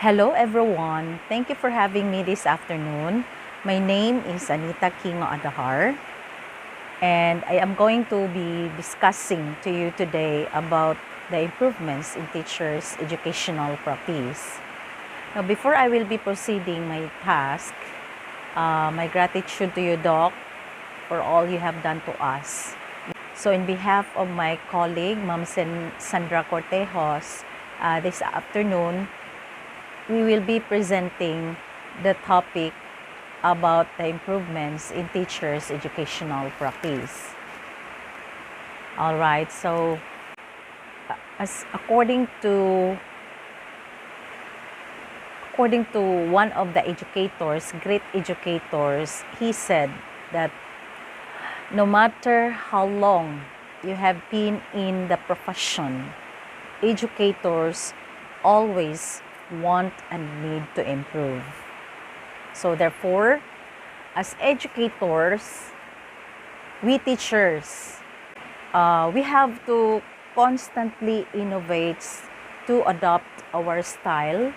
Hello everyone. Thank you for having me this afternoon. My name is Anita Kingo Adahar, and I am going to be discussing to you today about the improvements in teachers' educational practice. Now, before I will be proceeding my task, my gratitude to you, Doc, for all you have done to us. So, in behalf of my colleague, Ma'am Sandra Cortejos, this afternoon, we will be presenting the topic about the improvements in teachers' educational practice. All right, so as according to one of the educators, great educators, he said that no matter how long you have been in the profession, educators always want and need to improve. So therefore, as educators, we teachers, we have to constantly innovate to adopt our style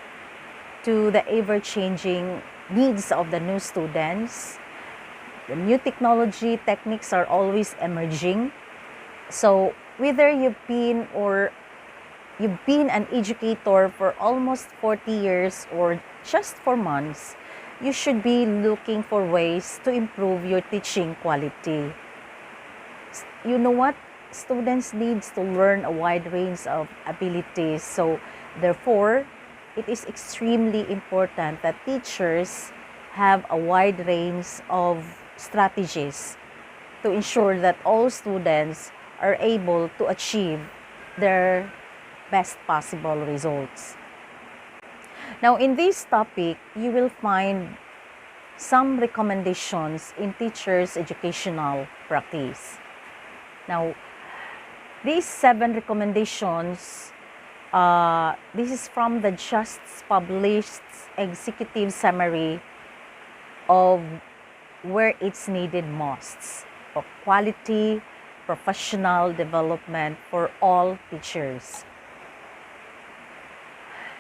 to the ever-changing needs of the new students. The new technology techniques are always emerging. So whether you've been an educator for almost 40 years or just for months, you should be looking for ways to improve your teaching quality. You know what? Students need to learn a wide range of abilities. So therefore, it is extremely important that teachers have a wide range of strategies to ensure that all students are able to achieve their best possible results. Now, in this topic, you will find some recommendations in teachers' educational practice. Now, these 7 recommendations, this is from the just published executive summary of where it's needed most for quality professional development for all teachers.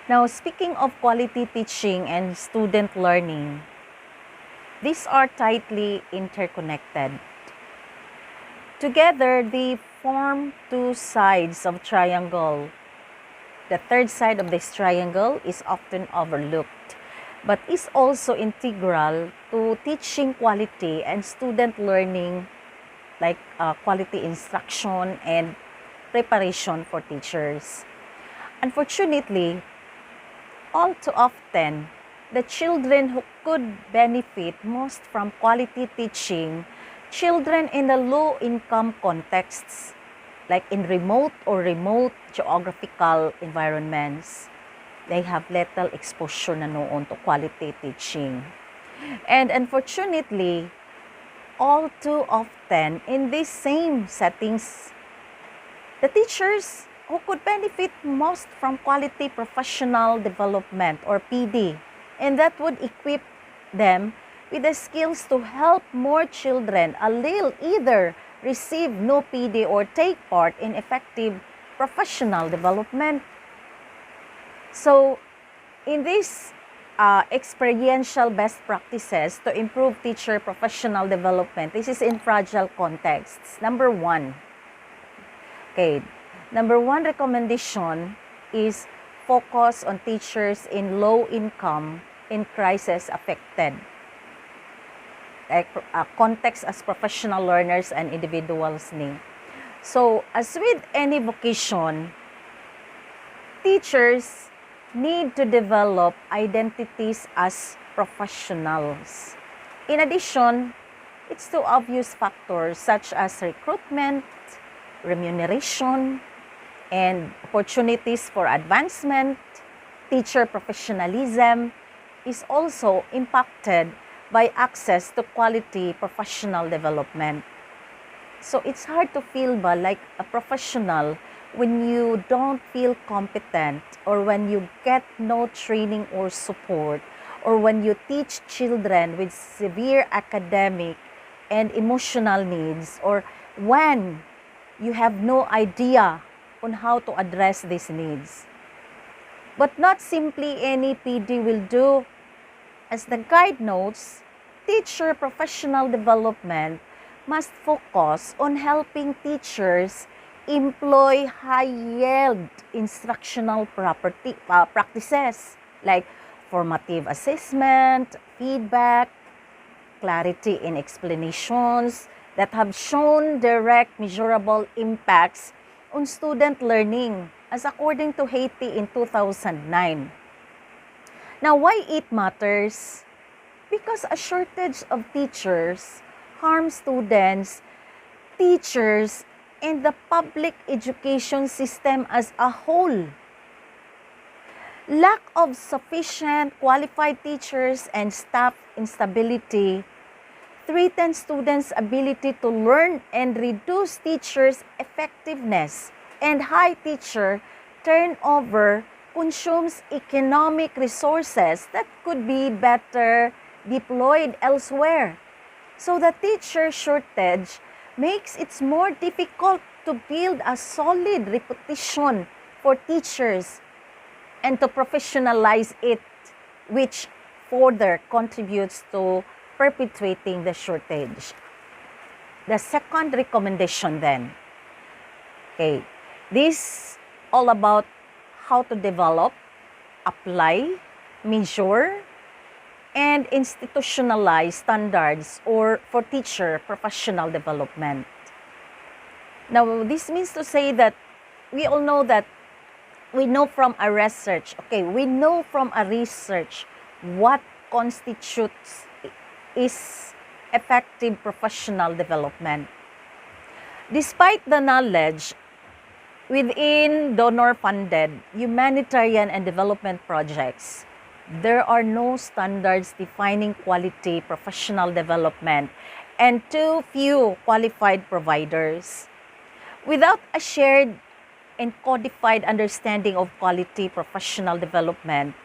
Now, speaking of quality teaching and student learning, these are tightly interconnected. Together, they form two sides of a triangle. The third side of this triangle is often overlooked, but is also integral to teaching quality and student learning, like quality instruction and preparation for teachers. Unfortunately, all too often, the children who could benefit most from quality teaching, children in the low-income contexts, like in remote geographical environments, they have little exposure na noon to quality teaching. And unfortunately, all too often, in these same settings, the teachers who could benefit most from quality professional development or PD, and that would equip them with the skills to help more children either receive no PD or take part in effective professional development. So, in this experiential best practices to improve teacher professional development, this is in fragile contexts. Number 1. Number 1 recommendation is focus on teachers in low income and crisis affected context as professional learners and individuals ni. So, as with any vocation, teachers need to develop identities as professionals. In addition, it's two obvious factors such as recruitment, remuneration, and opportunities for advancement. Teacher professionalism is also impacted by access to quality professional development. So it's hard to feel like a professional when you don't feel competent, or when you get no training or support, or when you teach children with severe academic and emotional needs, or when you have no idea on how to address these needs. but not simply any PD will do. As the guide notes, teacher professional development must focus on helping teachers employ high-yield instructional practices like formative assessment, feedback, clarity in explanations that have shown direct measurable impacts on student learning, as according to Haiti in 2009. Now, why it matters? Because a shortage of teachers harms students, teachers, and the public education system as a whole. Lack of sufficient qualified teachers and staff instability threaten students' ability to learn and reduce teachers' effectiveness, and high teacher turnover consumes economic resources that could be better deployed elsewhere. So the teacher shortage makes it more difficult to build a solid reputation for teachers and to professionalize it, which further contributes to perpetuating the shortage. The second recommendation then, okay, this all about how to develop, apply, measure, and institutionalize standards for teacher professional development. Now, this means to say that we all know that we know from a research what constitutes is effective professional development. Despite the knowledge within donor-funded humanitarian and development projects, there are no standards defining quality professional development and too few qualified providers. Without a shared and codified understanding of quality professional development,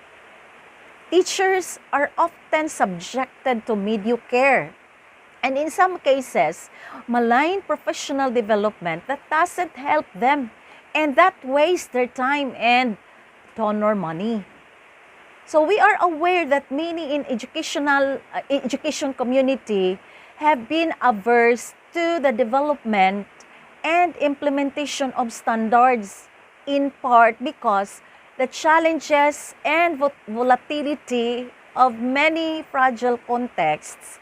teachers are often subjected to mediocre and in some cases, malign professional development that doesn't help them and that wastes their time and donor money. So we are aware that many in education community have been averse to the development and implementation of standards, in part because the challenges and volatility of many fragile contexts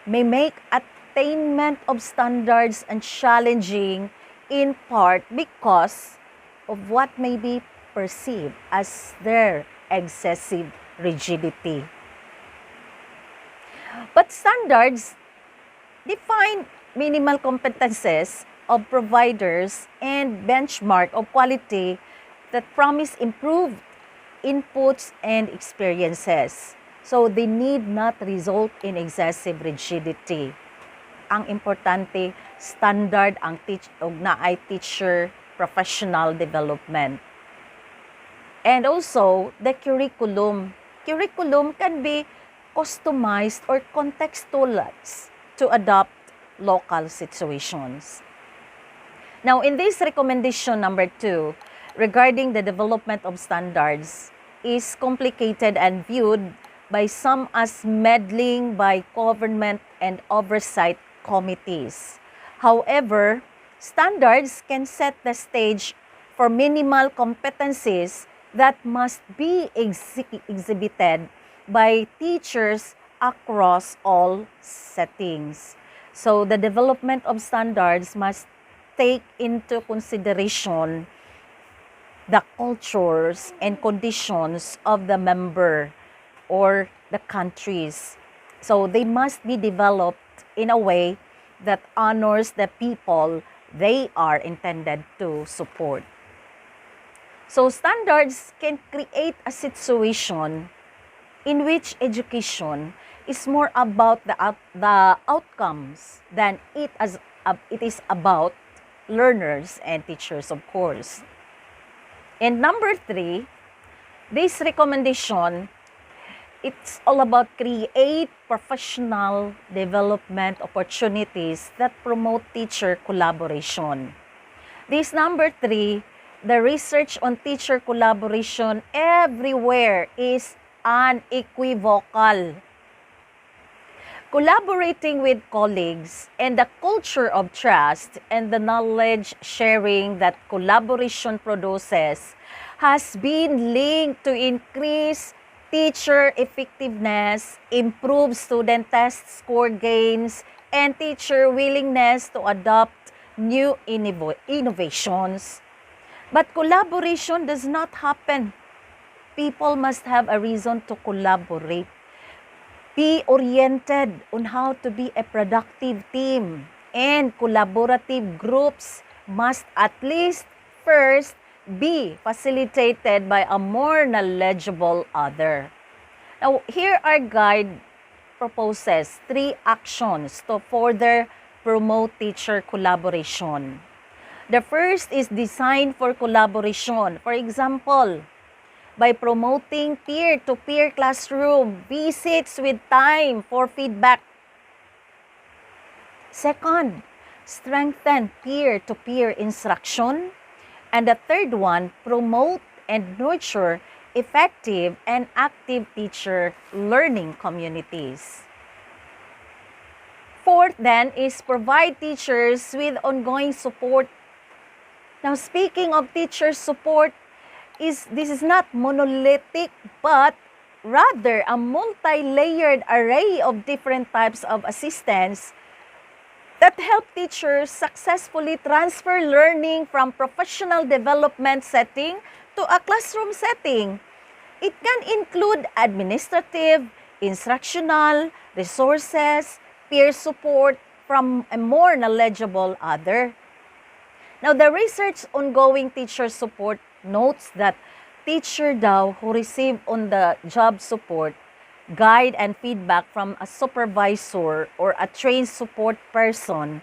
may make attainment of standards unchallenging, in part because of what may be perceived as their excessive rigidity. But standards define minimal competences of providers and benchmark of quality that promise improved inputs and experiences. So they need not result in excessive rigidity. Ang importante, standard ang naay teacher professional development. And also, the curriculum. Curriculum can be customized or contextualized to adopt local situations. Now, in this recommendation number 2, regarding the development of standards, is complicated and viewed by some as meddling by government and oversight committees. However, standards can set the stage for minimal competencies that must be exhibited by teachers across all settings. So the development of standards must take into consideration the cultures and conditions of the member or the countries. So they must be developed in a way that honors the people they are intended to support. So standards can create a situation in which education is more about the outcomes than it is about learners and teachers, of course. And number 3, this recommendation, it's all about create professional development opportunities that promote teacher collaboration. This number 3 the research on teacher collaboration everywhere is unequivocal. Collaborating with colleagues and the culture of trust and the knowledge sharing that collaboration produces has been linked to increase teacher effectiveness, improve student test score gains, and teacher willingness to adopt new innovations. But collaboration does not happen. People must have a reason to collaborate. Be oriented on how to be a productive team, and collaborative groups must at least first be facilitated by a more knowledgeable other. Now, here our guide proposes 3 actions to further promote teacher collaboration. The first is design for collaboration. For example, by promoting peer-to-peer classroom visits with time for feedback. Second, strengthen peer-to-peer instruction. And the third one, promote and nurture effective and active teacher learning communities. Fourth then is provide teachers with ongoing support. Now, speaking of teacher support, this is not monolithic, but rather a multi-layered array of different types of assistance that help teachers successfully transfer learning from professional development setting to a classroom setting. It can include administrative, instructional, resources, peer support from a more knowledgeable other. Now, the research ongoing teacher support notes that teacher daw who receive on-the-job support, guide and feedback from a supervisor or a trained support person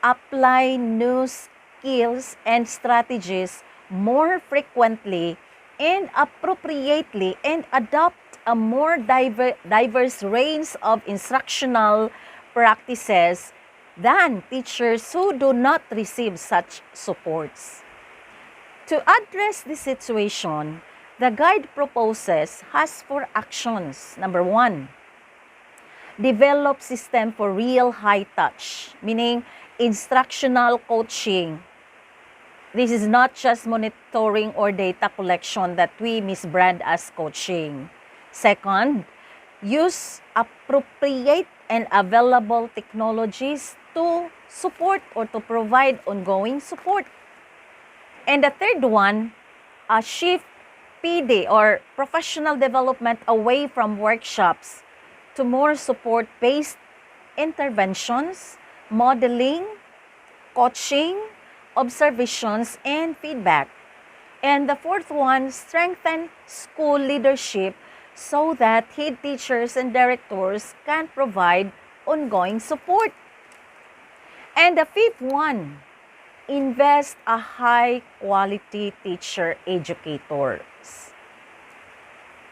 apply new skills and strategies more frequently and appropriately and adopt a more diverse range of instructional practices than teachers who do not receive such supports. To address this situation, the guide proposes has 4 actions. Number 1, develop system for real high touch, meaning instructional coaching. This is not just monitoring or data collection that we misbrand as coaching. Second, use appropriate and available technologies to support or to provide ongoing support. And the third one, shift PD or professional development away from workshops to more support-based interventions, modeling, coaching, observations, and feedback. And the fourth one, strengthen school leadership so that head teachers and directors can provide ongoing support. And the fifth one, invest a high-quality teacher educators.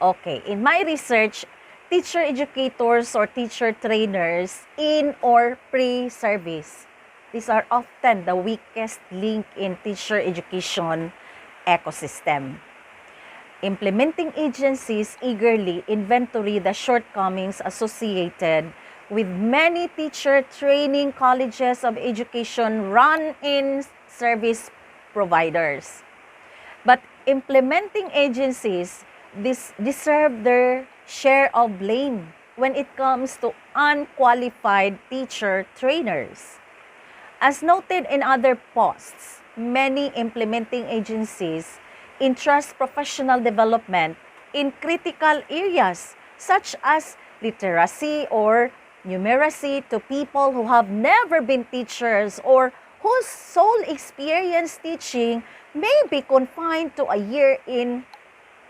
Okay, in my research, teacher educators or teacher trainers in or pre-service, these are often the weakest link in teacher education ecosystem. Implementing agencies eagerly inventory the shortcomings associated with many teacher training colleges of education run in service providers. But implementing agencies deserve their share of blame when it comes to unqualified teacher trainers. As noted in other posts, many implementing agencies entrust professional development in critical areas such as literacy or numeracy to people who have never been teachers or whose sole experience teaching may be confined to a year in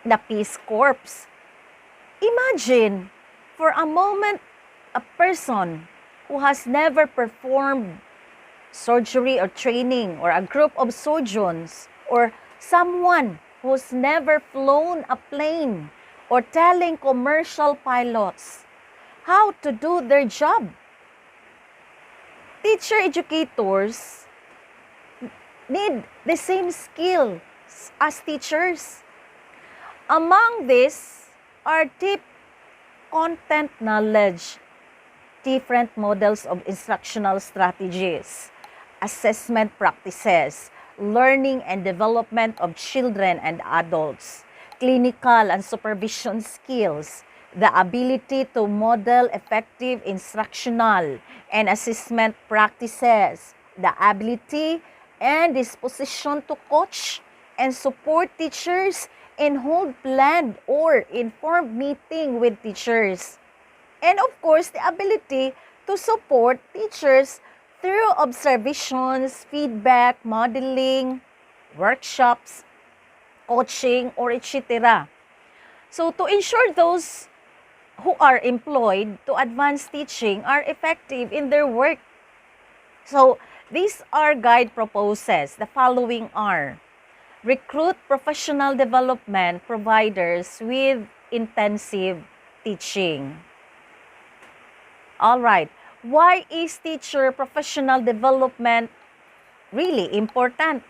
the Peace Corps. Imagine for a moment a person who has never performed surgery or training, or a group of surgeons, or someone who's never flown a plane, or telling commercial pilots how to do their job. Teacher educators need the same skill, as teachers. Among these are deep content knowledge, different models of instructional strategies, assessment practices, learning and development of children and adults, clinical and supervision skills, the ability to model effective instructional and assessment practices, the ability and disposition to coach and support teachers and hold planned or informed meeting with teachers. And of course, the ability to support teachers through observations, feedback, modeling, workshops, coaching, or etc. So to ensure those who are employed to advanced teaching are effective in their work. So these are guide proposes. The following are: recruit professional development providers with intensive teaching. All right. Why is teacher professional development really important?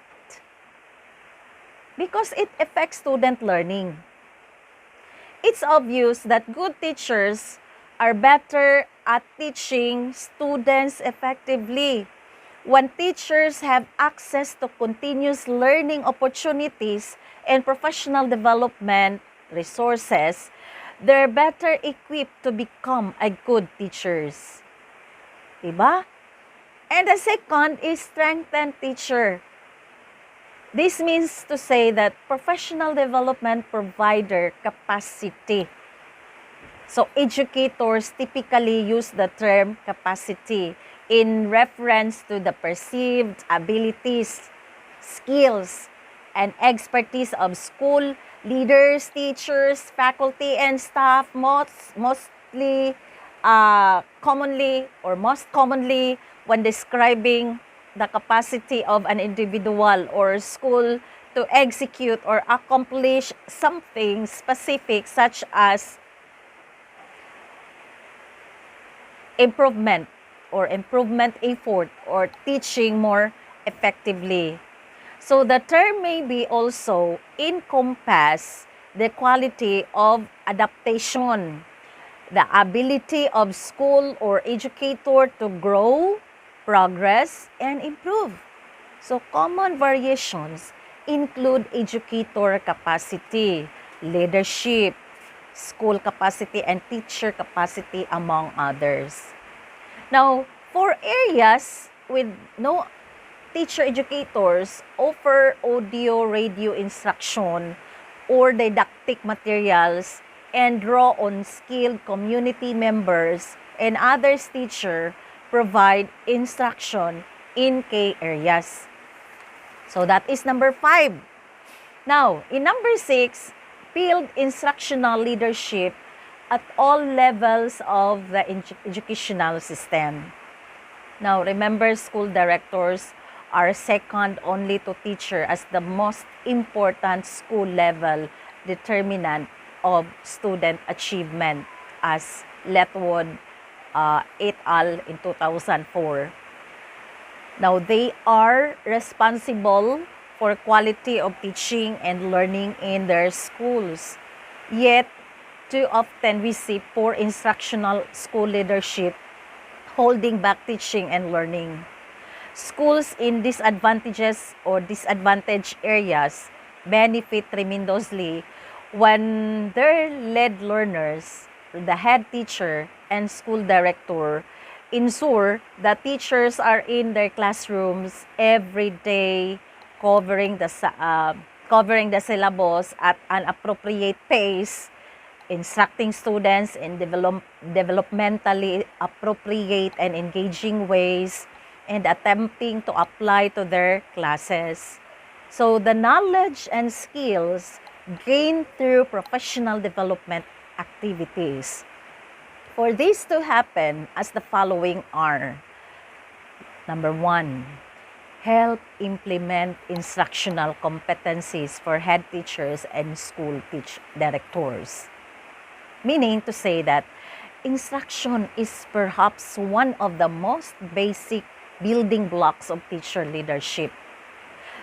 Because it affects student learning. It's obvious that good teachers are better at teaching students effectively. When teachers have access to continuous learning opportunities and professional development resources, they're better equipped to become a good teachers. Diba? And the second is strengthen teacher. This means to say that professional development provider capacity. So educators typically use the term capacity in reference to the perceived abilities, skills, and expertise of school leaders, teachers, faculty, and staff, most commonly when describing the capacity of an individual or school to execute or accomplish something specific, such as improvement effort or teaching more effectively. So the term may be also encompass the quality of adaptation, the ability of school or educator to grow, progress, and improve. So common variations include educator capacity, leadership, school capacity, and teacher capacity, among others. Now, for areas with no teacher educators, offer audio radio instruction or didactic materials and draw on skilled community members and others teacher provide instruction in key areas. So that is number 5. Now, in number 6, build instructional leadership at all levels of the educational system. Now, remember, school directors are second only to teacher as the most important school level determinant of student achievement, as Letwood et al. In 2004. Now, they are responsible for quality of teaching and learning in their schools. Yet, too often we see poor instructional school leadership holding back teaching and learning. Schools in disadvantaged areas benefit tremendously when their lead learners, the head teacher and school director, ensure that teachers are in their classrooms every day, covering the syllabus at an appropriate pace, instructing students in developmentally appropriate and engaging ways, and attempting to apply to their classes. So the knowledge and skills gained through professional development activities. For this to happen, as the following are: number 1, help implement instructional competencies for head teachers and school directors. Meaning to say that instruction is perhaps one of the most basic building blocks of teacher leadership.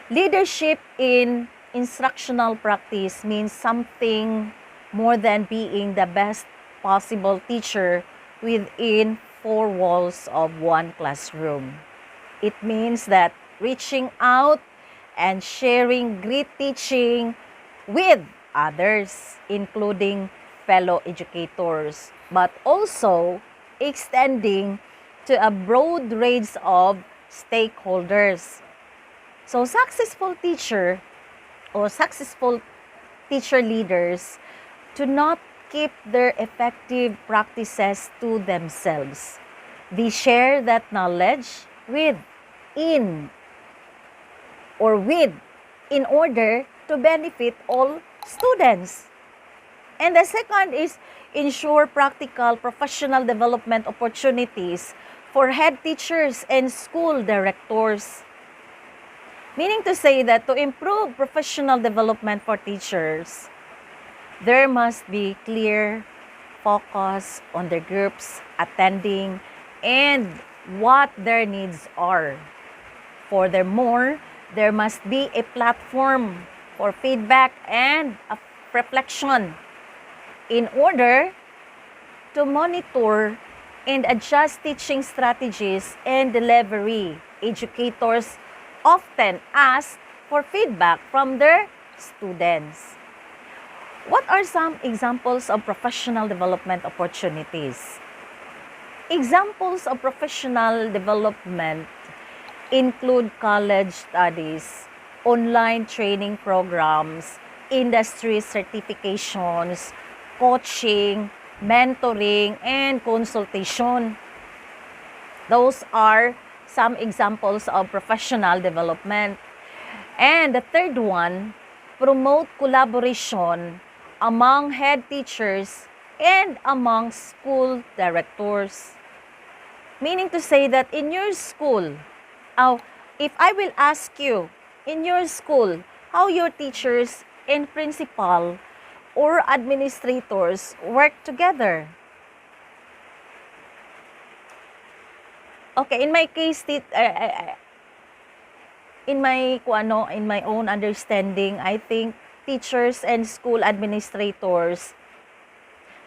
Leadership in instructional practice means something more than being the best possible teacher within four walls of one classroom. It means that reaching out and sharing great teaching with others, including fellow educators, but also extending to a broad range of stakeholders. So successful teacher or successful teacher leaders do not keep their effective practices to themselves. They share that knowledge in in order to benefit all students. And the second is ensure practical professional development opportunities for head teachers and school directors. Meaning to say that to improve professional development for teachers, there must be clear focus on their groups attending and what their needs are. Furthermore, there must be a platform for feedback and a reflection in order to monitor and adjust teaching strategies and delivery. Educators often ask for feedback from their students. What are some examples of professional development opportunities? Examples of professional development include college studies, online training programs, industry certifications, coaching, mentoring, and consultation. Those are some examples of professional development. And the third one, promote collaboration among head teachers and among school directors. Meaning to say that in your school, if I will ask you, in your school, how your teachers and principal or administrators work together. Okay, in my case, in my own understanding, I think teachers and school administrators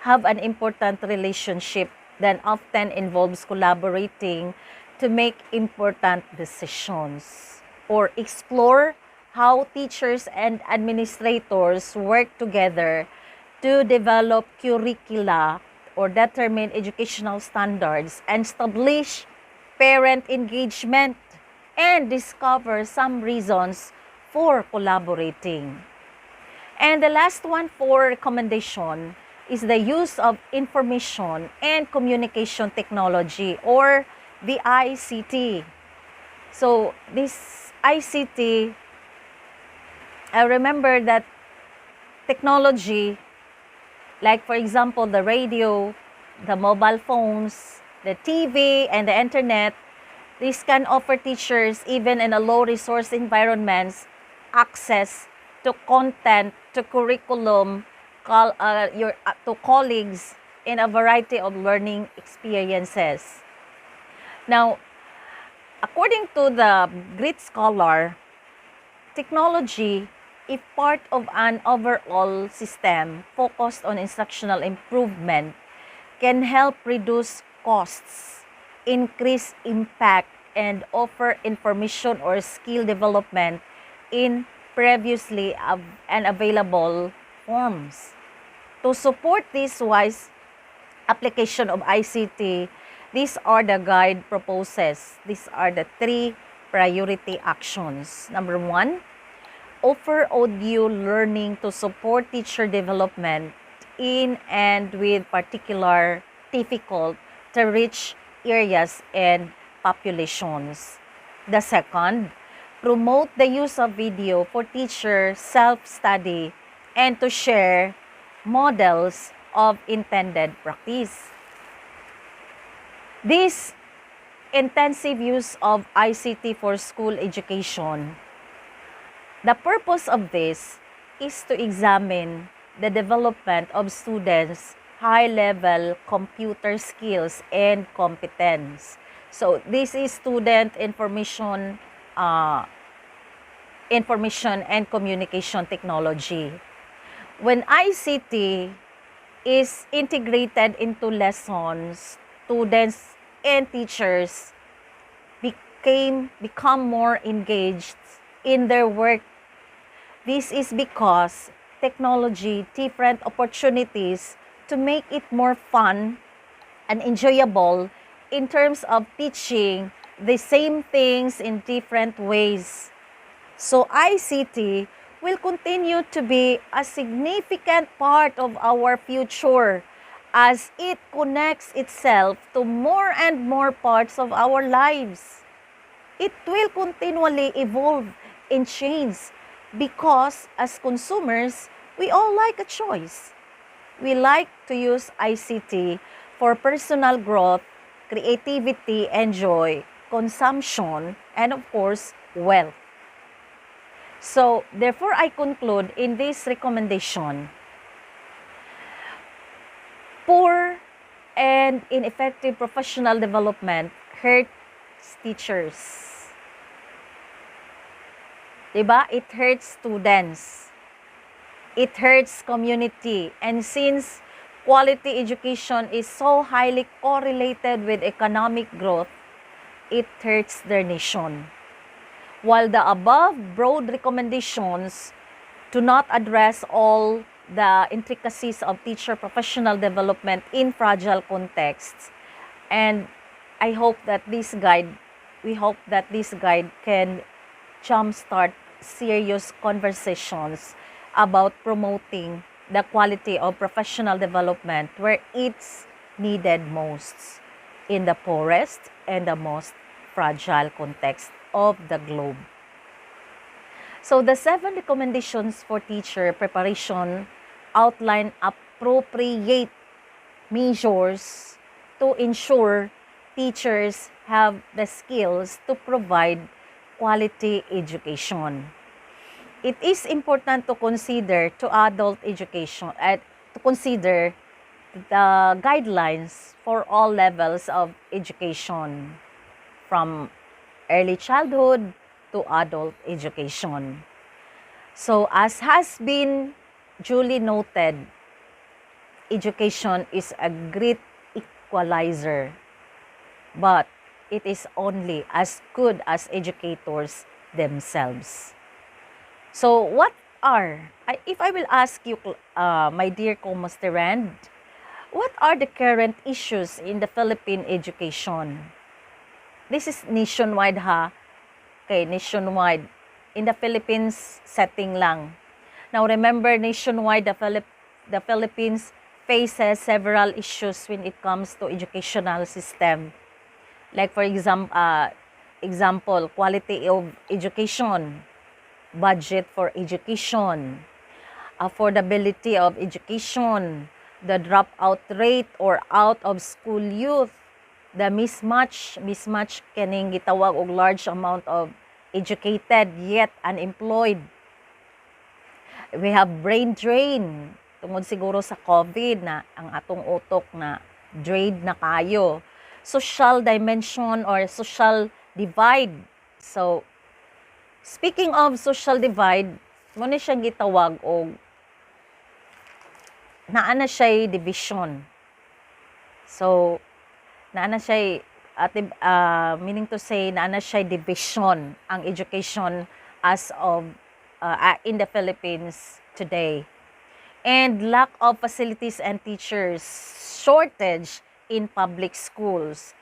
have an important relationship that often involves collaborating to make important decisions or explore how teachers and administrators work together to develop curricula or determine educational standards and establish parent engagement and discover some reasons for collaborating. And the last one for recommendation is the use of information and communication technology or the ICT. So this ICT, I remember that technology, like for example the radio, the mobile phones, the TV, and the internet, this can offer teachers, even in a low resource environments, access to content, to curriculum, to colleagues in a variety of learning experiences. Now, according to the great scholar, technology, if part of an overall system focused on instructional improvement, can help reduce costs, increase impact, and offer information or skill development in previously unavailable forms. To support this wise application of ICT, these are the guide proposes. These are the three priority actions. Number one, offer audio learning to support teacher development in and with particular difficult to reach areas and populations. The second, promote the use of video for teacher self-study and to share models of intended practice. This intensive use of ICT for school education, the purpose of this is to examine the development of students' high-level computer skills and competence. So this is student information information and communication technology. When ICT is integrated into lessons, students and teachers become more engaged in their work. This is because technology different opportunities to make it more fun and enjoyable in terms of teaching the same things in different ways. So ICT will continue to be a significant part of our future as it connects itself to more and more parts of our lives. It will continually evolve and change because as consumers, we all like a choice. We like to use ICT for personal growth, creativity and joy, consumption, and of course, wealth. So, therefore, I conclude in this recommendation, poor and ineffective professional development hurts teachers. Diba? It hurts students. It hurts community. And since quality education is so highly correlated with economic growth, it hurts their nation. While the above broad recommendations do not address all the intricacies of teacher professional development in fragile contexts, and I hope that we hope that this guide can jumpstart serious conversations about promoting the quality of professional development where it's needed most in the poorest and the most fragile context of the globe. So the 7 recommendations for teacher preparation outline appropriate measures to ensure teachers have the skills to provide quality education. It is important to consider to consider the guidelines for all levels of education, from early childhood to adult education. So as has been duly noted, education is a great equalizer, but it is only as good as educators themselves. So if I will ask you, my dear co-master Rand, what are the current issues in the Philippine education? This is nationwide ha. Okay, nationwide. In the Philippines setting lang. Now remember, nationwide, the Philippines faces several issues when it comes to educational system. Like for example, quality of education, budget for education, affordability of education, the dropout rate or out of school youth, the mismatch kaning gitawag og large amount of educated yet unemployed. We have brain drain tungod siguro sa COVID na ang atong utok na drained na kayo. Social dimension or social divide. So speaking of social divide, mo na siyang gitawag og naa na siya division. So naa na siya meaning to say naa na siya division ang education as of in the Philippines today. And lack of facilities and teachers, shortage in public schools.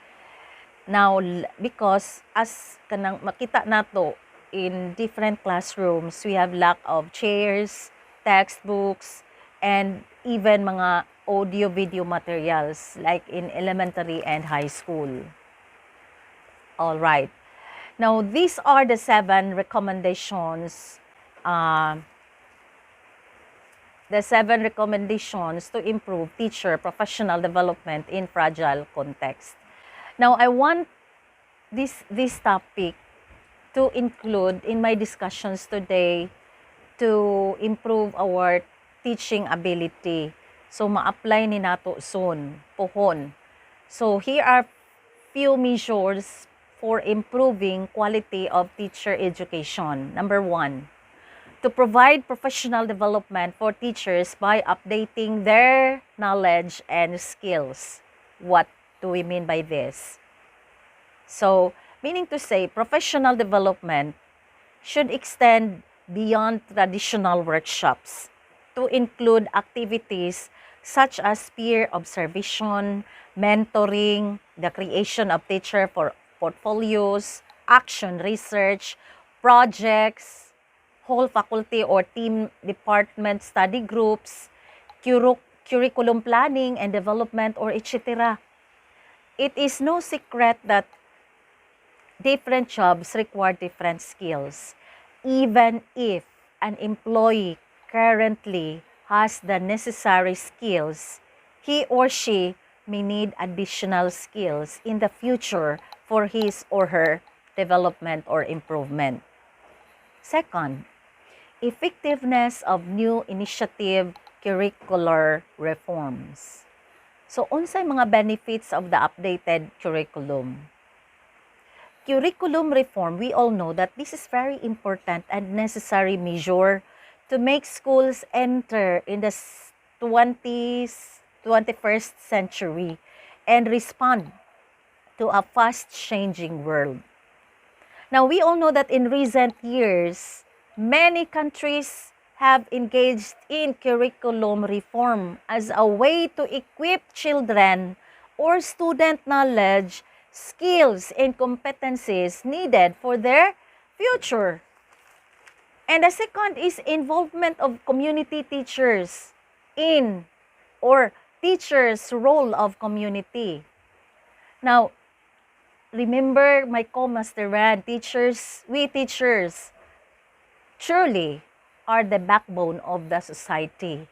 Now, because as kanang makita nato in different classrooms, we have lack of chairs, textbooks, and even mga audio-video materials like in elementary and high school. All right. Now, these are the 7 recommendations to improve teacher professional development in fragile context. Now, I want this topic to include in my discussions today to improve our teaching ability. So, ma-apply ni nato soon, pohon. So, here are few measures for improving quality of teacher education? Number one, to provide professional development for teachers by updating their knowledge and skills. What do we mean by this? So, meaning to say, professional development should extend beyond traditional workshops to include activities such as peer observation, mentoring, the creation of teacher for portfolios, action research, projects, whole faculty or team department study groups, curriculum planning and development, or etc. It is no secret that different jobs require different skills. Even if an employee currently has the necessary skills, he or she may need additional skills in the future for his or her development or improvement. Second, effectiveness of new initiative curricular reforms. So, unsay mga benefits of the updated curriculum? Curriculum reform, we all know that this is very important and necessary measure to make schools enter in the 21st century and respond to a fast-changing world. Now, we all know that in recent years, many countries have engaged in curriculum reform as a way to equip children or student knowledge, skills, and competencies needed for their future. And the second is involvement of community teachers in or teachers' role of community. Now, remember my co-master Rand, we teachers truly are the backbone of the society.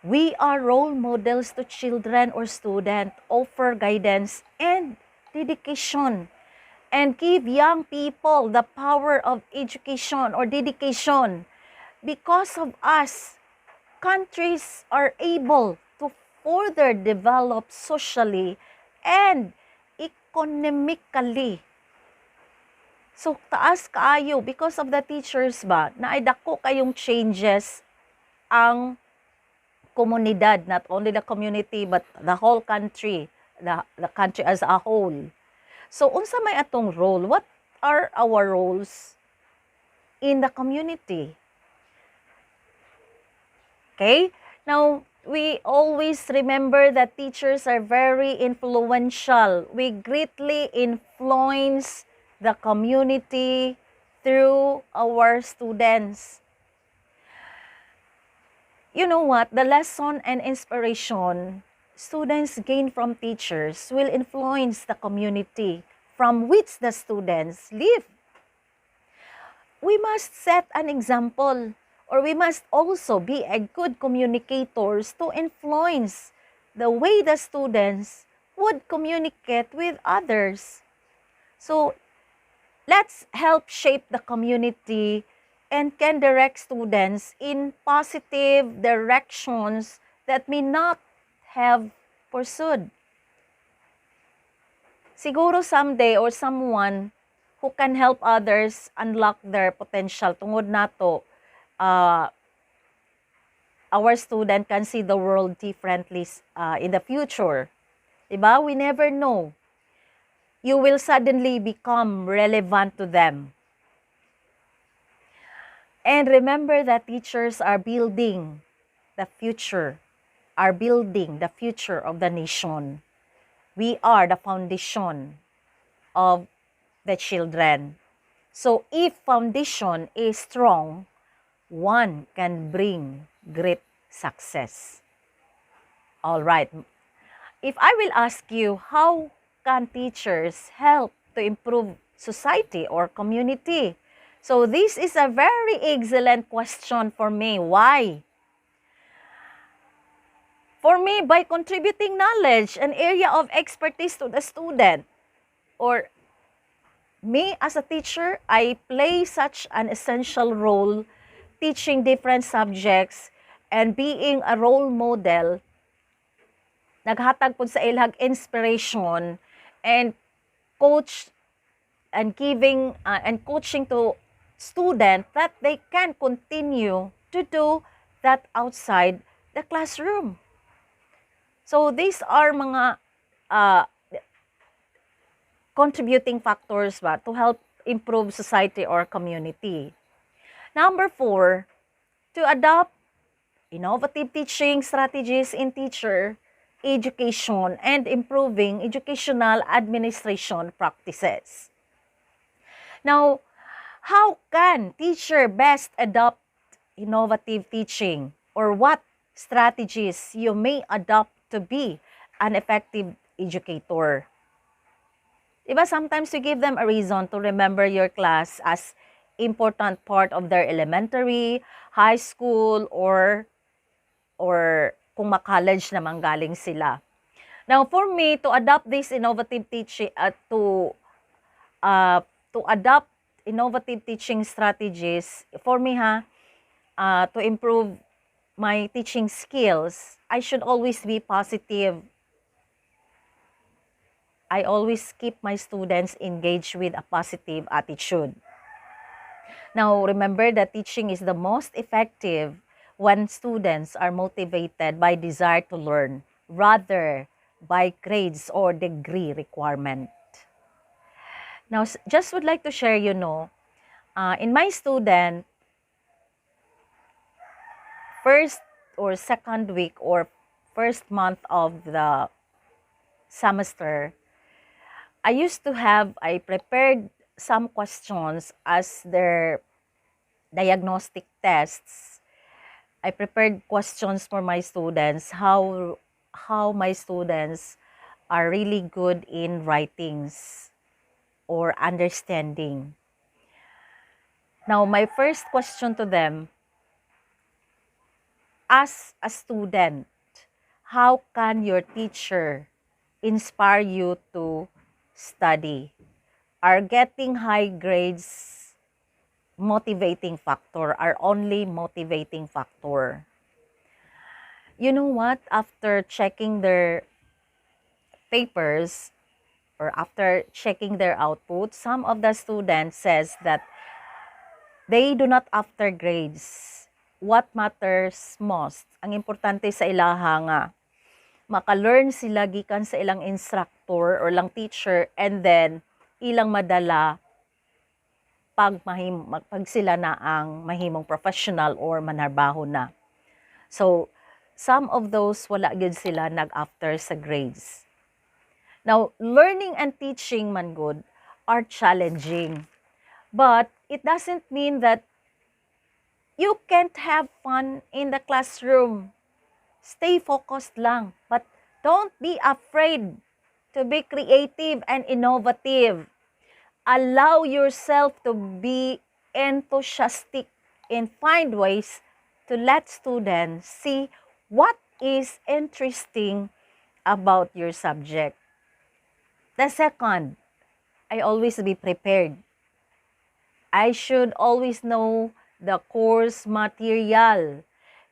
We are role models to children or students, offer guidance and dedication, and give young people the power of education or dedication. Because of us, countries are able to further develop socially and economically. So, taas kaayo because of the teachers ba, naidako kayong changes ang komunidad, not only the community but the whole country, the country as a whole. So, unsa may atong role? What are our roles in the community? Okay? Now, we always remember that teachers are very influential. We greatly influence the community through our students. You know what? The lesson and inspiration students gain from teachers will influence the community from which the students live. We must set an example, or we must also be a good communicators to influence the way the students would communicate with others. So, let's help shape the community and can direct students in positive directions that may not have pursued. Siguro someday or someone who can help others unlock their potential. Tungod nato, our student can see the world differently in the future. Diba? We never know. You will suddenly become relevant to them. And remember that teachers are building the future, of the nation. We are the foundation of the children. So if foundation is strong, one can bring great success. All right. If I will ask you, how can teachers help to improve society or community? So this is a very excellent question for me. Why? For me, by contributing knowledge, an area of expertise to the student, or me as a teacher, I play such an essential role teaching different subjects and being a role model. Naghatag po sa ilang inspiration and coach and giving and coaching to students that they can continue to do that outside the classroom. So these are mga uh, contributing factors ba to help improve society or community. Number 4, to adopt innovative teaching strategies in teacher education and improving educational administration practices. Now, how can teacher best adopt innovative teaching, or what strategies you may adopt to be an effective educator? Diba, sometimes you give them a reason to remember your class as important part of their elementary, high school, or kung ma-college naman galing sila. Now, for me, to adopt this innovative teaching, to adopt innovative teaching strategies, for me to improve my teaching skills, I should always be positive. I always keep my students engaged with a positive attitude. Now, remember that teaching is the most effective when students are motivated by desire to learn rather by grades or degree requirement. Now, just would like to share, in my student, first or second week or first month of the semester, I prepared some questions as their diagnostic tests. I prepared questions for my students, how my students are really good in writings or understanding. Now, my first question to them, as a student, how can your teacher inspire you to study? Are getting high grades motivating factor, are only motivating factor? You know what? After checking their papers or after checking their output, some of the students says that they do not after grades. What matters most, ang importante sa ilaha nga, maka-learn sila gikan sa ilang instructor or lang teacher, and then ilang madala pag sila na ang mahimong professional or manarbaho na. So, some of those wala gyud sila nag-after sa grades. Now, learning and teaching man good are challenging. But it doesn't mean that you can't have fun in the classroom. Stay focused lang. But don't be afraid to be creative and innovative. Allow yourself to be enthusiastic and find ways to let students see what is interesting about your subject. The second, I always be prepared. I should always know the course material.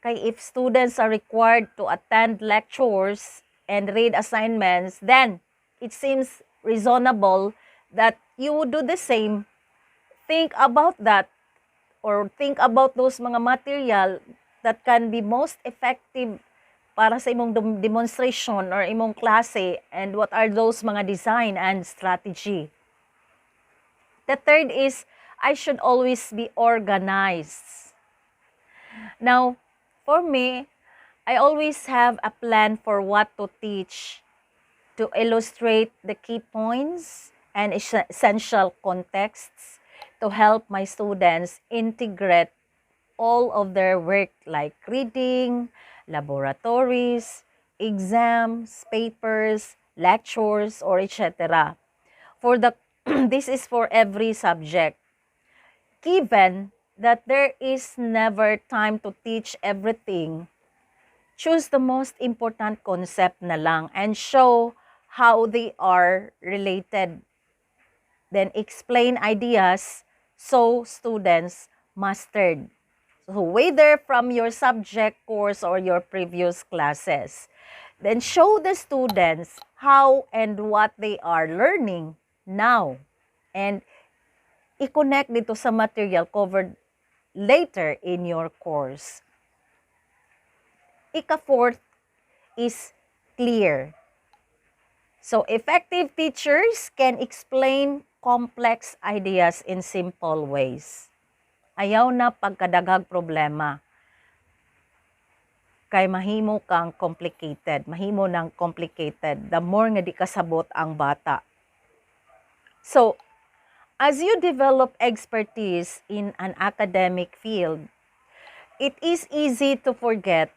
Kay if students are required to attend lectures and read assignments, then it seems reasonable that you would do the same. Think about that, or think about those mga material that can be most effective para sa imong demonstration or imong klase, and what are those mga design and strategy. The third is, I should always be organized. Now, for me, I always have a plan for what to teach, to illustrate the key points and essential contexts to help my students integrate all of their work like reading, laboratories, exams, papers, lectures, or etc. This is for every subject. Given that there is never time to teach everything, choose the most important concept na lang and show how they are related. Then explain ideas so students mastered. So whether from your subject course or your previous classes, then show the students how and what they are learning now, and i-connect dito sa material covered later in your course. Ika-fourth is clear. So, effective teachers can explain complex ideas in simple ways. Ayaw na pagkadaghag problema. Kay mahimo kang complicated. Mahimo ng complicated. The more nga di kasabot ang bata. So, as you develop expertise in an academic field, it is easy to forget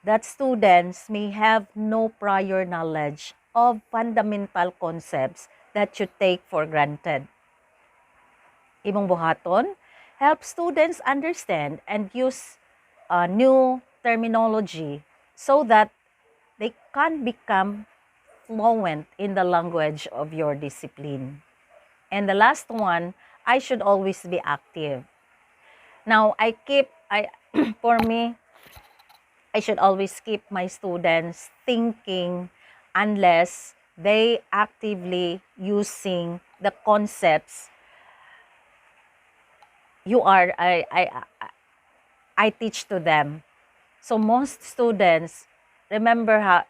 that students may have no prior knowledge of fundamental concepts that you take for granted. Imong buhaton, help students understand and use new terminology so that they can become fluent in the language of your discipline. And the last one, I should always be active. Now, for me, I should always keep my students thinking unless they actively using the concepts I teach to them. So most students, remember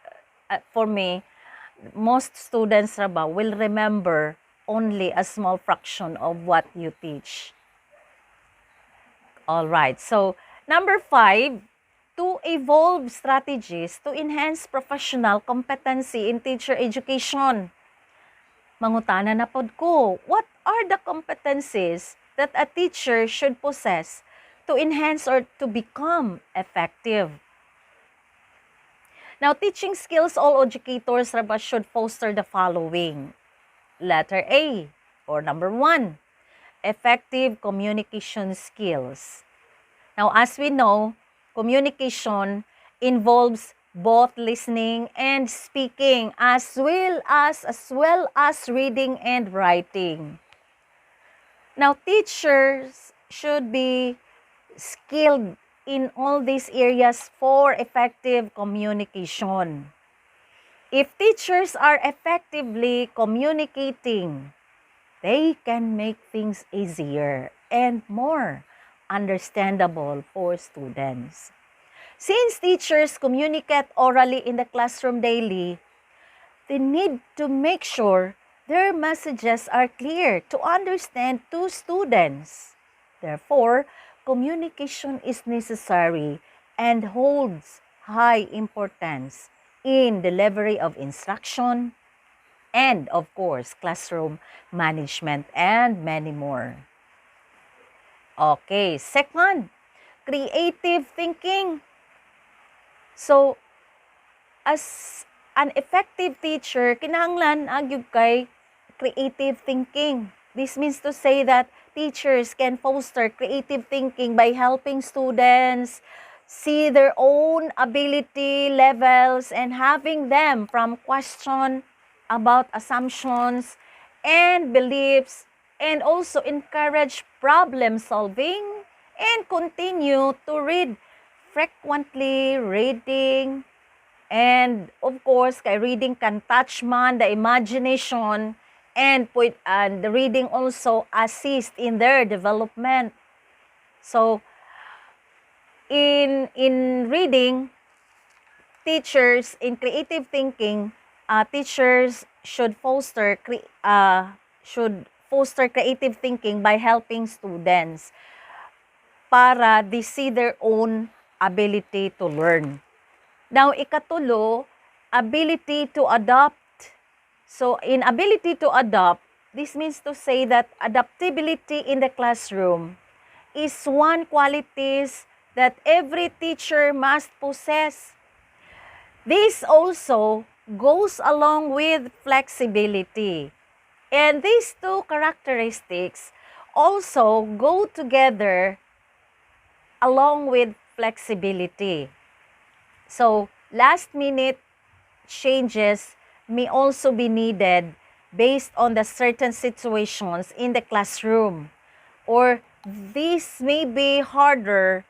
for me, most students will remember only a small fraction of what you teach. All right. So number 5, to evolve strategies to enhance professional competency in teacher education. Mangutana na pod ko, what are the competencies that a teacher should possess to enhance or to become effective? Now, teaching skills all educators should foster the following. Letter A, or number 1, effective communication skills. Now, as we know, communication involves both listening and speaking as well as reading and writing. Now, teachers should be skilled in all these areas for effective communication. If teachers are effectively communicating, they can make things easier and more understandable for students. Since teachers communicate orally in the classroom daily, they need to make sure their messages are clear to understand to students. Therefore, communication is necessary and holds high importance in delivery of instruction and, of course, classroom management and many more. Okay, second, creative thinking. So, as an effective teacher, kinahanglan agyud kay creative thinking. This means to say that teachers can foster creative thinking by helping students see their own ability levels and having them from question about assumptions and beliefs, and also encourage problem solving and continue to read frequently, reading, and of course kay reading can touch man the imagination, and the reading also assist in their development. So in reading, teachers in creative thinking, teachers should foster creative thinking by helping students para they see their own ability to learn. Now, ikatulo, ability to adopt. So, in ability to adopt, this means to say that adaptability in the classroom is one qualities that every teacher must possess. This also goes along with flexibility. And these two characteristics also go together along with flexibility. So, last minute changes may also be needed based on the certain situations in the classroom, or this may be harder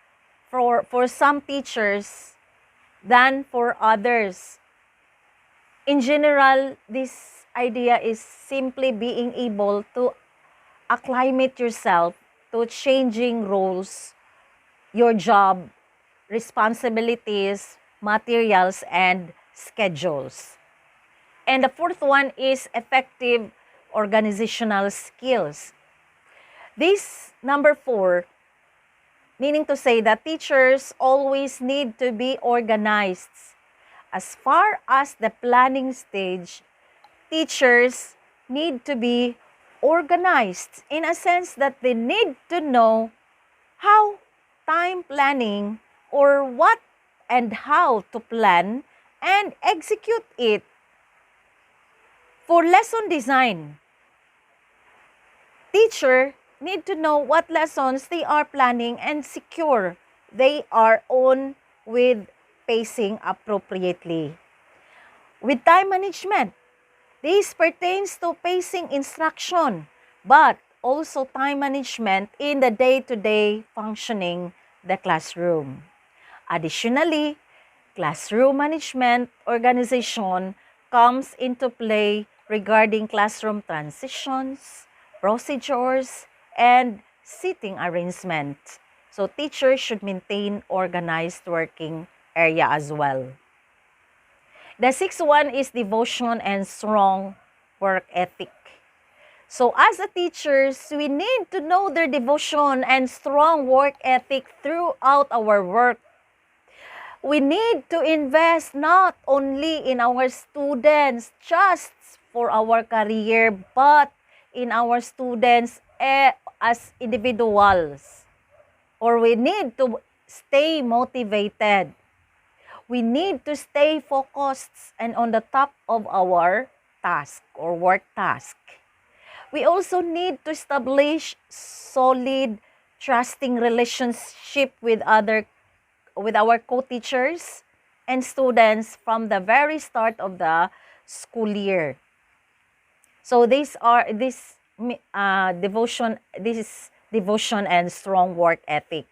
for some teachers than for others. In general, this idea is simply being able to acclimate yourself to changing roles, your job, responsibilities, materials, and schedules. And the fourth one is effective organizational skills. This number 4, meaning to say that teachers always need to be organized. As far as the planning stage, teachers need to be organized in a sense that they need to know how time planning or what and how to plan and execute it. For lesson design, teacher need to know what lessons they are planning and secure they are on with pacing appropriately. With time management, this pertains to pacing instruction, but also time management in the day-to-day functioning the classroom. Additionally, classroom management organization comes into play regarding classroom transitions, procedures, and seating arrangement. So teachers should maintain organized working area as well. The sixth one is devotion and strong work ethic. So as a teachers, we need to know their devotion and strong work ethic throughout our work. We need to invest not only in our students just for our career, but in our students as individuals. Or we need to stay motivated. We need to stay focused and on the top of our task or work task. We also need to establish solid, trusting relationship with our co-teachers and students from the very start of the school year. So this is devotion and strong work ethic.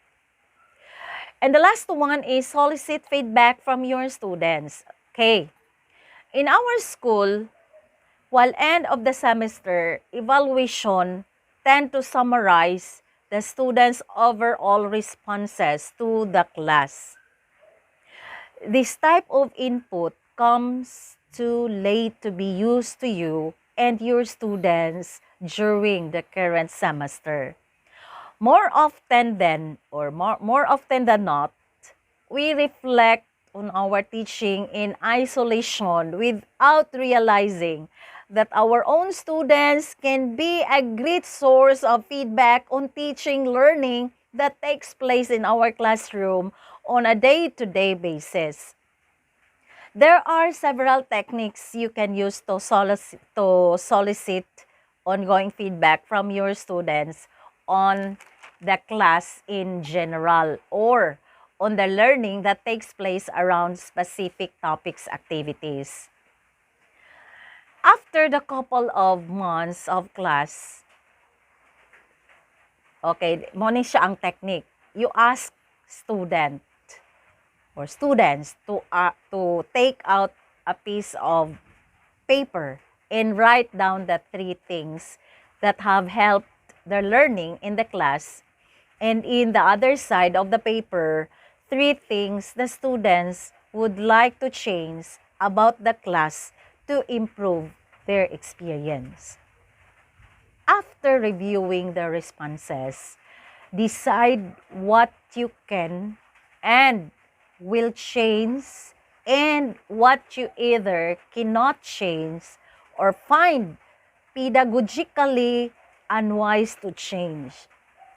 And the last one is solicit feedback from your students. Okay. In our school, while end of the semester, evaluation tend to summarize the students' overall responses to the class. This type of input comes too late to be used to you and your students during the current semester. More often than not, we reflect on our teaching in isolation without realizing that our own students can be a great source of feedback on teaching learning that takes place in our classroom on a day-to-day basis. There are several techniques you can use to solicit ongoing feedback from your students on the class in general or on the learning that takes place around specific topics activities. After the couple of months of class, okay, muna siya ang technique. You ask student or students to take out a piece of paper and write down the 3 things that have helped their learning in the class. And in the other side of the paper, 3 things the students would like to change about the class to improve their experience. After reviewing the responses, decide what you can and will change and what you either cannot change or find pedagogically unwise to change.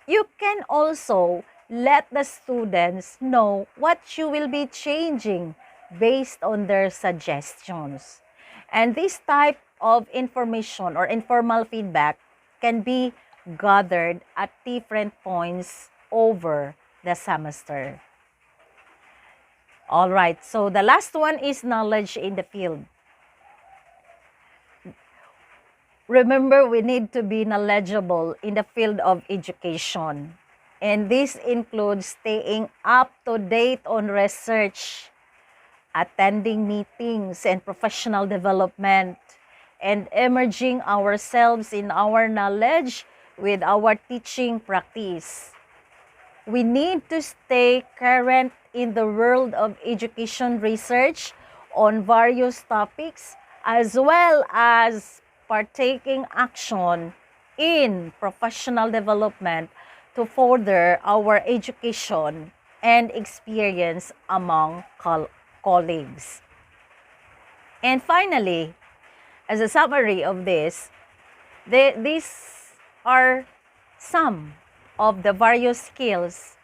You can also let the students know what you will be changing based on their suggestions. And this type of information or informal feedback can be gathered at different points over the semester. All right, so the last one is knowledge in the field. Remember, we need to be knowledgeable in the field of education. And this includes staying up to date on research, attending meetings and professional development, and emerging ourselves in our knowledge with our teaching practice. We need to stay current in the world of education research on various topics, as well as partaking action in professional development to further our education and experience among colleagues. And finally, as a summary of this, these are some of the various skills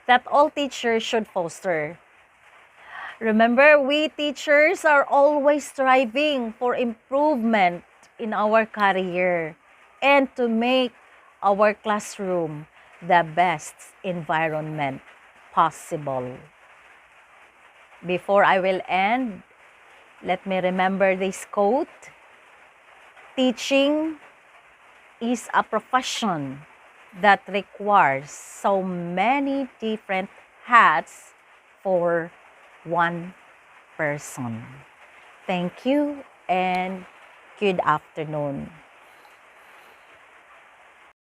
that all teachers should foster. Remember, we teachers are always striving for improvement in our career and to make our classroom the best environment possible. Before I will end, let me remember this quote. Teaching is a profession that requires so many different hats for one person. Thank you and good afternoon.